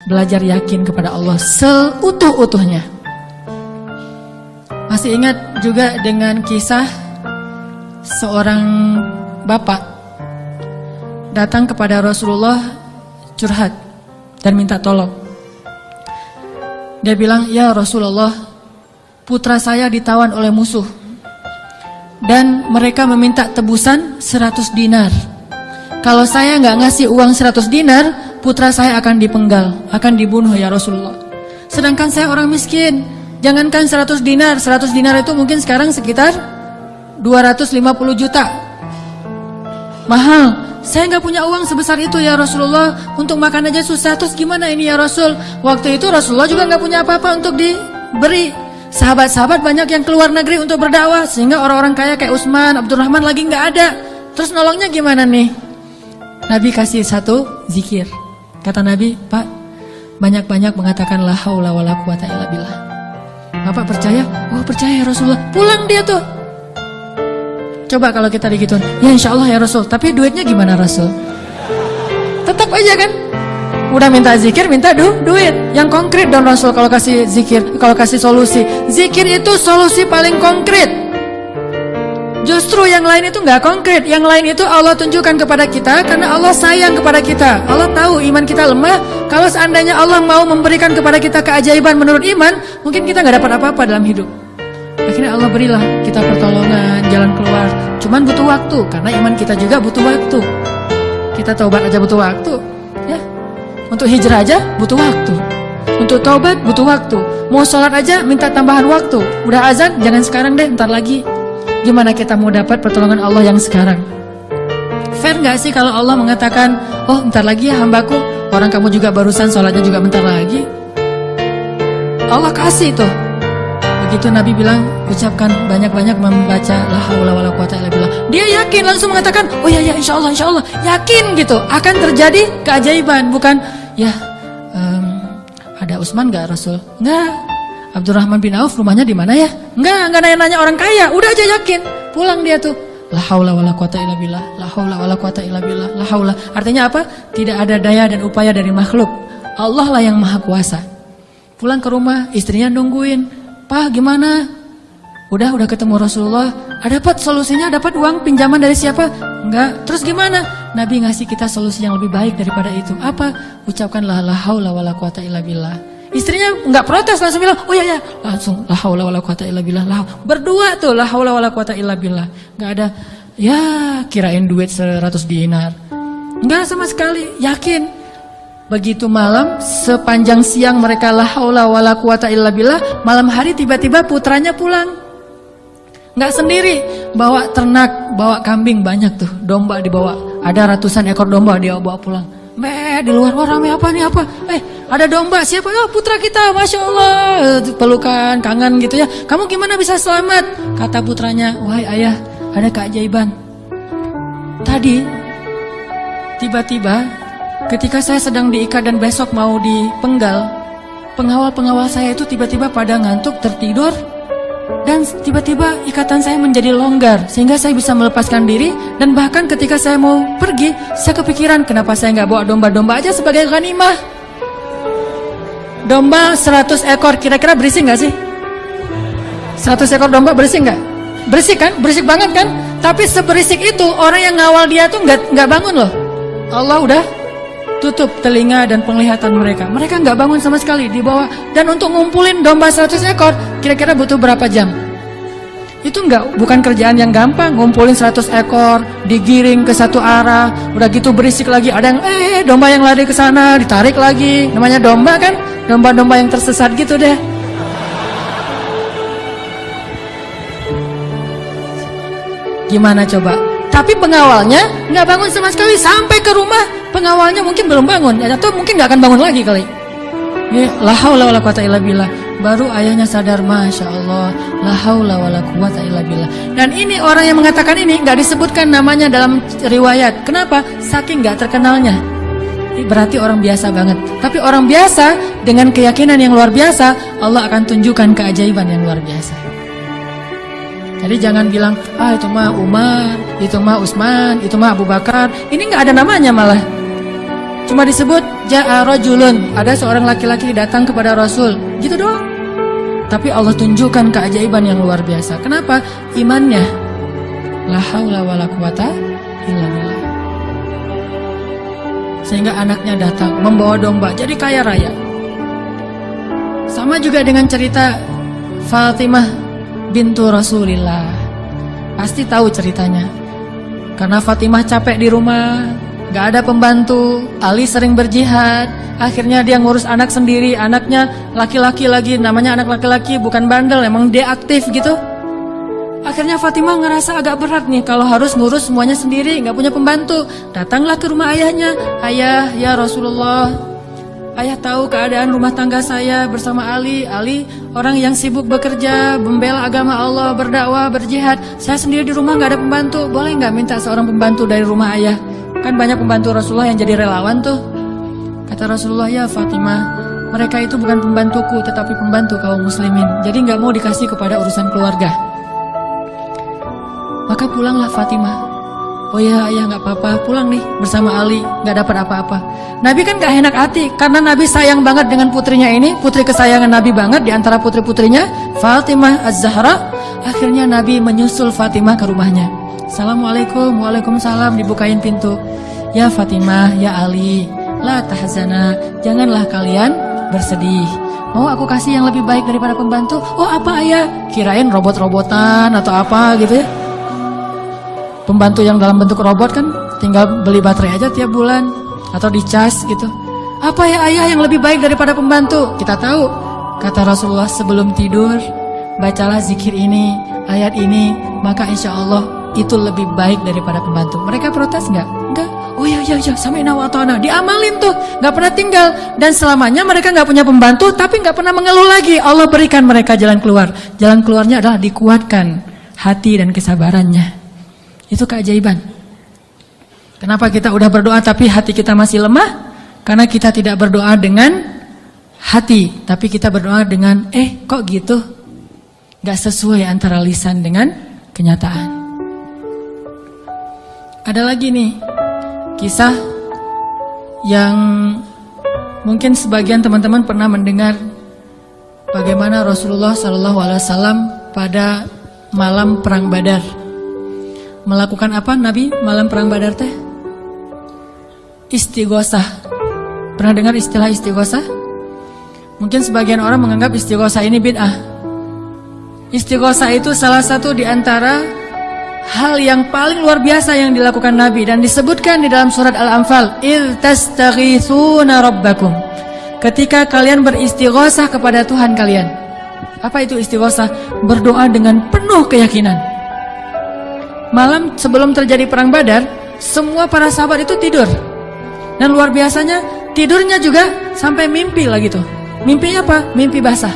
Belajar yakin kepada Allah seutuh-utuhnya. Masih ingat juga dengan kisah seorang bapak datang kepada Rasulullah curhat dan minta tolong. Dia bilang, "Ya Rasulullah, putra saya ditawan oleh musuh dan mereka meminta tebusan 100 dinar. Kalau saya nggak ngasih uang 100 dinar, putra saya akan dipenggal, akan dibunuh ya Rasulullah. Sedangkan saya orang miskin. Jangankan 100 dinar, 100 dinar itu mungkin sekarang sekitar 250 juta. Mahal. Saya nggak punya uang sebesar itu ya Rasulullah. Untuk makan aja susah. Terus gimana ini ya Rasul?" Waktu itu Rasulullah juga nggak punya apa-apa untuk diberi. Sahabat-sahabat banyak yang keluar negeri untuk berdakwah, sehingga orang-orang kaya kayak Utsman, Abdurrahman lagi nggak ada. Terus nolongnya gimana nih? Nabi kasih satu zikir. Kata Nabi, "Pak, banyak-banyak mengatakan la haula wala quwata illa billah." Bapak percaya? Oh percaya ya Rasulullah. Pulang dia tuh. Coba kalau kita digituin, ya insya Allah ya Rasul. Tapi duitnya gimana Rasul? Tetap aja kan? Udah minta zikir, minta duit. Yang konkret dong Rasul kalau kasih zikir, kalau kasih solusi. Zikir itu solusi paling konkret. Justru yang lain itu nggak konkret. Yang lain itu Allah tunjukkan kepada kita karena Allah sayang kepada kita. Allah tahu iman kita lemah. Kalau seandainya Allah mau memberikan kepada kita keajaiban menurut iman, mungkin kita nggak dapat apa-apa dalam hidup. Akhirnya Allah berilah kita pertolongan, jalan keluar. Cuman butuh waktu, karena iman kita juga butuh waktu. Kita taubat aja butuh waktu, ya. Untuk hijrah aja butuh waktu. Untuk taubat butuh waktu. Mau sholat aja minta tambahan waktu. Udah azan, jangan sekarang deh, ntar lagi. Gimana kita mau dapat pertolongan Allah yang sekarang? Fair nggak sih kalau Allah mengatakan, "Oh, bentar lagi ya hambaku. Orang kamu juga barusan sholatnya juga bentar lagi." Allah kasih tuh. Begitu Nabi bilang, ucapkan banyak-banyak membaca la haula wala quwata illa billah. Dia yakin langsung mengatakan, "Oh ya ya insya Allah." Yakin gitu akan terjadi keajaiban. Bukan ya ada Utsman nggak Rasul? Nggak. Abdurrahman bin Auf rumahnya di mana ya? Nggak nanya-nanya orang kaya. Udah aja yakin. Pulang dia tuh. La haula wala quwata illa billah. La haula wala quwata illa billah. La haula. Artinya apa? Tidak ada daya dan upaya dari makhluk. Allah lah yang maha kuasa. Pulang ke rumah, istrinya nungguin. "Pak, gimana?" Udah ketemu Rasulullah. Dapat solusinya, dapat uang pinjaman dari siapa? Enggak. Terus gimana? Nabi ngasih kita solusi yang lebih baik daripada itu. Apa? Ucapkanlah la haula wala quwata illa billah. Istrinya enggak protes, langsung bilang, "Oh ya, langsung la haula wala quwata illa billah." Berdua tuh la haula wala quwata illa billah. Enggak ada ya kirain duit 100 dinar. Enggak sama sekali, yakin. Begitu malam, sepanjang siang mereka la haula wala quwata illa billah, malam hari tiba-tiba putranya pulang. Nggak sendiri, bawa ternak, bawa kambing banyak tuh, domba dibawa. Ada ratusan ekor domba dia bawa pulang. Di luar, wah rame apa nih apa? Ada domba, siapa? Oh putra kita, Masya Allah. Pelukan, kangen gitu ya. "Kamu gimana bisa selamat?" Kata putranya, "Wahai ayah, ada keajaiban. Tadi, tiba-tiba ketika saya sedang diikat dan besok mau dipenggal, pengawal-pengawal saya itu tiba-tiba pada ngantuk, tertidur. Dan tiba-tiba ikatan saya menjadi longgar sehingga saya bisa melepaskan diri. Dan bahkan ketika saya mau pergi, saya kepikiran kenapa saya nggak bawa domba-domba aja sebagai ghanimah. Domba 100 ekor kira-kira berisik nggak sih? 100 ekor domba berisik nggak? Berisik kan? Berisik banget kan? Tapi seberisik itu orang yang ngawal dia tuh nggak bangun loh. Allah udah tutup telinga dan penglihatan mereka. Mereka nggak bangun sama sekali di bawah. Dan untuk ngumpulin domba 100 ekor, kira-kira butuh berapa jam? Itu bukan kerjaan yang gampang. Ngumpulin 100 ekor, digiring ke satu arah, udah gitu berisik lagi. Ada yang domba yang lari ke sana, ditarik lagi. Namanya domba kan? Domba-domba yang tersesat gitu deh. Gimana coba? Tapi pengawalnya nggak bangun sama sekali sampai ke rumah. Pengawalnya mungkin belum bangun, atau mungkin nggak akan bangun lagi kali. La haula wala quwata illa billah. Baru ayahnya sadar, Masya Allah, la haula wala quwata illa billah. Dan ini orang yang mengatakan ini nggak disebutkan namanya dalam riwayat. Kenapa? Saking nggak terkenalnya. Berarti orang biasa banget. Tapi orang biasa dengan keyakinan yang luar biasa, Allah akan tunjukkan keajaiban yang luar biasa. Jadi jangan bilang, itu mah Umar, itu mah Utsman, itu mah Abu Bakar. Ini nggak ada namanya malah. Cuma disebut ja'a rajulun, ada seorang laki-laki datang kepada Rasul, gitu doang. Tapi Allah tunjukkan keajaiban yang luar biasa. Kenapa? Imannya. La haula wala quwata illa billah. Sehingga anaknya datang membawa domba, jadi kaya raya. Sama juga dengan cerita Fatimah bintu Rasulillah. Pasti tahu ceritanya. Karena Fatimah capek di rumah, gak ada pembantu, Ali sering berjihad, akhirnya dia ngurus anak sendiri, anaknya laki-laki lagi, namanya anak laki-laki, bukan bandel, emang dia aktif gitu. Akhirnya Fatimah ngerasa agak berat nih kalau harus ngurus semuanya sendiri, gak punya pembantu. Datanglah ke rumah ayahnya, ayah ya Rasulullah, ayah tahu keadaan rumah tangga saya bersama Ali. Ali orang yang sibuk bekerja, membela agama Allah, berdakwah, berjihad. Saya sendiri di rumah gak ada pembantu. Boleh gak minta seorang pembantu dari rumah ayah? Kan banyak pembantu Rasulullah yang jadi relawan tuh. Kata Rasulullah, ya Fatimah, mereka itu bukan pembantuku tetapi pembantu kaum muslimin. Jadi gak mau dikasih kepada urusan keluarga. Maka pulanglah Fatimah. Oh ya ayah gak apa-apa, pulang nih bersama Ali, gak dapat apa-apa. Nabi kan gak enak hati, karena Nabi sayang banget dengan putrinya ini, putri kesayangan Nabi banget di antara putri-putrinya, Fatimah Az-Zahra. Akhirnya Nabi menyusul Fatimah ke rumahnya. Assalamualaikum, waalaikumsalam, dibukain pintu. Ya Fatimah, ya Ali, la tahzana, janganlah kalian bersedih. Mau aku kasih yang lebih baik daripada pembantu? Oh apa ayah? Kirain robot-robotan atau apa gitu ya. Pembantu yang dalam bentuk robot kan tinggal beli baterai aja tiap bulan atau dicas gitu. Apa ya ayah yang lebih baik daripada pembantu? Kita tahu, kata Rasulullah sebelum tidur, bacalah zikir ini, ayat ini, maka insya Allah itu lebih baik daripada pembantu. Mereka protes nggak? Enggak. Oh ya sami'na wa ata'na, diamalin tuh, nggak pernah tinggal. Dan selamanya mereka nggak punya pembantu, tapi nggak pernah mengeluh lagi. Allah berikan mereka jalan keluar. Jalan keluarnya adalah dikuatkan hati dan kesabarannya. Itu keajaiban. Kenapa kita udah berdoa tapi hati kita masih lemah? Karena kita tidak berdoa dengan hati, tapi kita berdoa dengan kok gitu? Gak sesuai antara lisan dengan kenyataan. Ada lagi nih kisah yang mungkin sebagian teman-teman pernah mendengar, bagaimana Rasulullah SAW pada malam perang Badar melakukan apa Nabi malam perang Badar teh? Istighosah. Pernah dengar istilah istighosah? Mungkin sebagian orang menganggap istighosah ini bid'ah. Istighosah itu salah satu di antara hal yang paling luar biasa yang dilakukan Nabi, dan disebutkan di dalam surat Al-Anfal, "Idz tastaghitsuna rabbakum." Ketika kalian beristighosah kepada Tuhan kalian. Apa itu istighosah? Berdoa dengan penuh keyakinan. Malam sebelum terjadi perang Badar, semua para sahabat itu tidur. Dan luar biasanya, tidurnya juga sampai mimpi lah gitu. Mimpinya apa? Mimpi basah.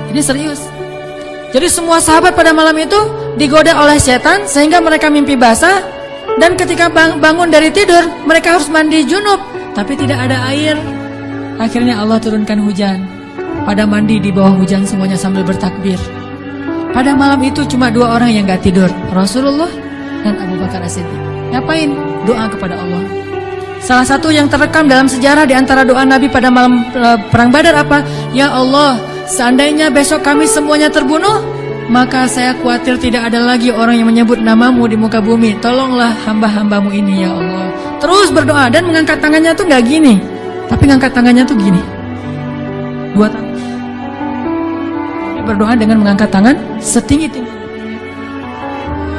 Ini serius. Jadi semua sahabat pada malam itu digoda oleh setan sehingga mereka mimpi basah. Dan ketika bangun dari tidur, mereka harus mandi junub, tapi tidak ada air. Akhirnya Allah turunkan hujan. Pada mandi di bawah hujan semuanya sambil bertakbir. Pada malam itu cuma dua orang yang gak tidur, Rasulullah dan Abu Bakar As-Siddiq. Ngapain? Doa kepada Allah. Salah satu yang terekam dalam sejarah di antara doa Nabi pada malam perang Badar apa? Ya Allah, seandainya besok kami semuanya terbunuh, maka saya khawatir tidak ada lagi orang yang menyebut namamu di muka bumi. Tolonglah hamba-hambamu ini ya Allah. Terus berdoa dan mengangkat tangannya tuh gak gini, tapi ngangkat tangannya tuh gini. Dua tangan. Berdoa dengan mengangkat tangan setinggi-tinggi.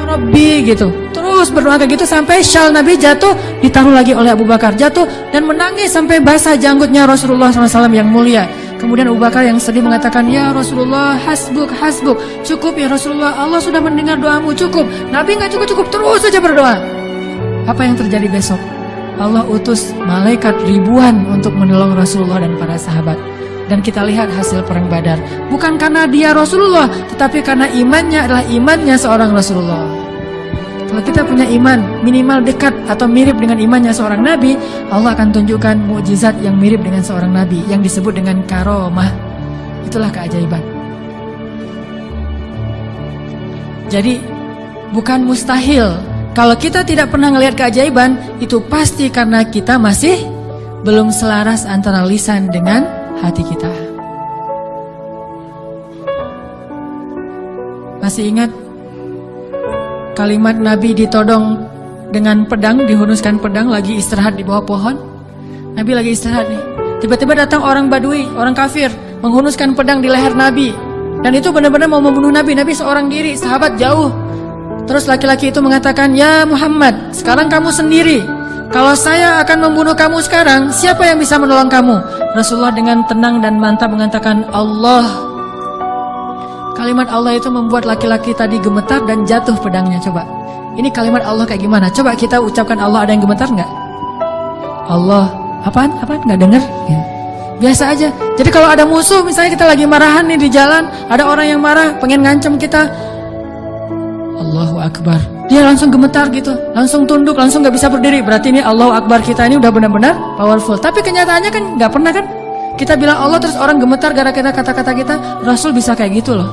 Rabbi gitu. Terus berdoa kayak gitu sampai syal Nabi jatuh, ditaruh lagi oleh Abu Bakar, jatuh dan menangis sampai basah janggutnya Rasulullah SAW yang mulia. Kemudian Abu Bakar yang sedih mengatakan, ya Rasulullah, hasbuk, hasbuk, cukup ya Rasulullah, Allah sudah mendengar doamu, cukup. Nabi nggak cukup, terus saja berdoa. Apa yang terjadi besok? Allah utus malaikat ribuan untuk menolong Rasulullah dan para sahabat. Dan kita lihat hasil perang Badar. Bukan karena dia Rasulullah, tetapi karena imannya adalah imannya seorang Rasulullah. Kalau kita punya iman minimal dekat atau mirip dengan imannya seorang Nabi, Allah akan tunjukkan mukjizat yang mirip dengan seorang Nabi, yang disebut dengan karomah. Itulah keajaiban. Jadi bukan mustahil Kalau kita tidak pernah ngelihat keajaiban, itu pasti karena kita masih belum selaras antara lisan dengan hati kita. Masih ingat kalimat Nabi ditodong dengan pedang, dihunuskan pedang, lagi istirahat di bawah pohon. Nabi lagi istirahat nih. Tiba-tiba datang orang Badui, orang kafir, menghunuskan pedang di leher Nabi. Dan itu benar-benar mau membunuh Nabi. Nabi seorang diri, sahabat jauh. Terus laki-laki itu mengatakan, "Ya Muhammad, sekarang kamu sendiri. Kalau saya akan membunuh kamu sekarang, siapa yang bisa menolong kamu?" Rasulullah dengan tenang dan mantap mengatakan, "Allah." Kalimat Allah itu membuat laki-laki tadi gemetar dan jatuh pedangnya. Coba, ini kalimat Allah kayak gimana? Coba kita ucapkan Allah, ada yang gemetar nggak? Allah, apaan? Nggak dengar? Ya. Biasa aja. Jadi kalau ada musuh, misalnya kita lagi marahan nih di jalan, ada orang yang marah, pengen ngancam kita, Allahu Akbar, dia langsung gemetar gitu, langsung tunduk, langsung nggak bisa berdiri. Berarti ini Allahu Akbar kita ini udah benar-benar powerful. Tapi kenyataannya kan nggak pernah kan? Kita bilang Allah terus orang gemetar gara-gara kata-kata kita. Rasul bisa kayak gitu loh.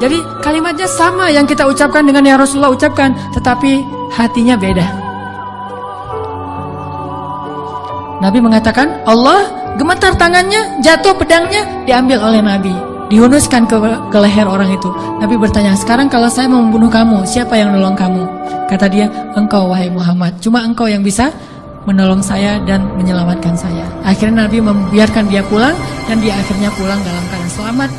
Jadi kalimatnya sama yang kita ucapkan dengan yang Rasulullah ucapkan, tetapi hatinya beda. Nabi mengatakan Allah, gemetar tangannya, jatuh pedangnya, diambil oleh Nabi, dihunuskan ke leher orang itu. Nabi bertanya, "Sekarang kalau saya mau membunuh kamu, siapa yang menolong kamu?" Kata dia, "Engkau wahai Muhammad, cuma engkau yang bisa menolong saya dan menyelamatkan saya." Akhirnya Nabi membiarkan dia pulang, dan dia akhirnya pulang dalam keadaan selamat.